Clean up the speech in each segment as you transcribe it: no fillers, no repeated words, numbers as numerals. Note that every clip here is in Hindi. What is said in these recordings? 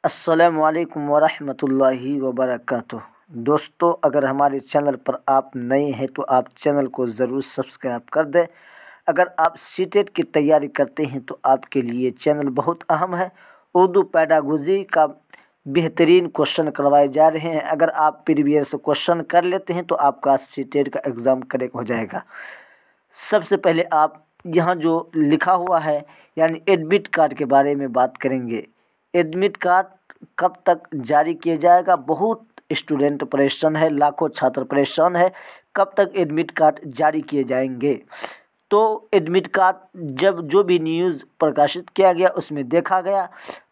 अस्सलामुअलैकुम वरहमतुल्लाहि वबरकातुह। दोस्तों, अगर हमारे चैनल पर आप नए हैं तो आप चैनल को ज़रूर सब्सक्राइब कर दें। अगर आप सीटेट की तैयारी करते हैं तो आपके लिए चैनल बहुत अहम है। उर्दू पेडागोजी का बेहतरीन क्वेश्चन करवाए जा रहे हैं। अगर आप प्रीवियस क्वेश्चन कर लेते हैं तो आपका सीटेट का एग्ज़ाम करेक्ट हो जाएगा। सबसे पहले आप यहाँ जो लिखा हुआ है यानी एडमिट कार्ड के बारे में बात करेंगे। एडमिट कार्ड कब तक जारी किया जाएगा? बहुत स्टूडेंट परेशान है, लाखों छात्र परेशान है, कब तक एडमिट कार्ड जारी किए जाएंगे। तो एडमिट कार्ड जब जो भी न्यूज़ प्रकाशित किया गया उसमें देखा गया,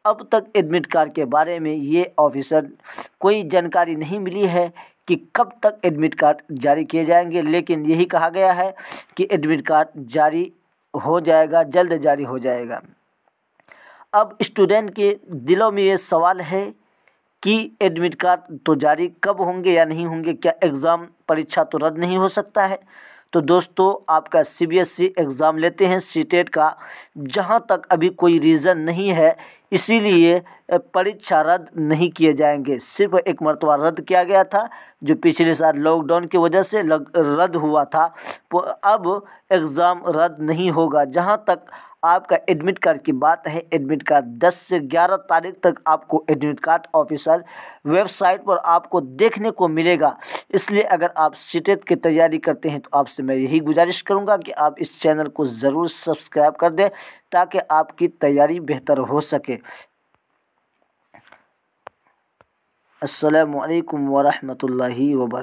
अब तक एडमिट कार्ड के बारे में ये ऑफिसर कोई जानकारी नहीं मिली है कि कब तक एडमिट कार्ड जारी किए जाएंगे। लेकिन यही कहा गया है कि एडमिट कार्ड जारी हो जाएगा, जल्द जारी हो जाएगा। अब स्टूडेंट के दिलों में ये सवाल है कि एडमिट कार्ड तो जारी कब होंगे या नहीं होंगे, क्या एग्ज़ाम परीक्षा तो रद्द नहीं हो सकता है? तो दोस्तों, आपका सीबीएसई एग्ज़ाम लेते हैं सीटेट का, जहां तक अभी कोई रीज़न नहीं है, इसीलिए परीक्षा रद्द नहीं किए जाएंगे। सिर्फ एक मरतबा रद्द किया गया था जो पिछले साल लॉकडाउन की वजह से रद्द हुआ था। अब एग्ज़ाम रद्द नहीं होगा। जहां तक आपका एडमिट कार्ड की बात है, एडमिट कार्ड 10 से 11 तारीख तक आपको एडमिट कार्ड ऑफिशियल वेबसाइट पर आपको देखने को मिलेगा। इसलिए अगर आप सीटेट की तैयारी करते हैं तो आपसे मैं यही गुजारिश करूंगा कि आप इस चैनल को ज़रूर सब्सक्राइब कर दें ताकि आपकी तैयारी बेहतर हो सके। अस्सलामु अलैकुम वरहमतुल्लाहि वबरकातुहू।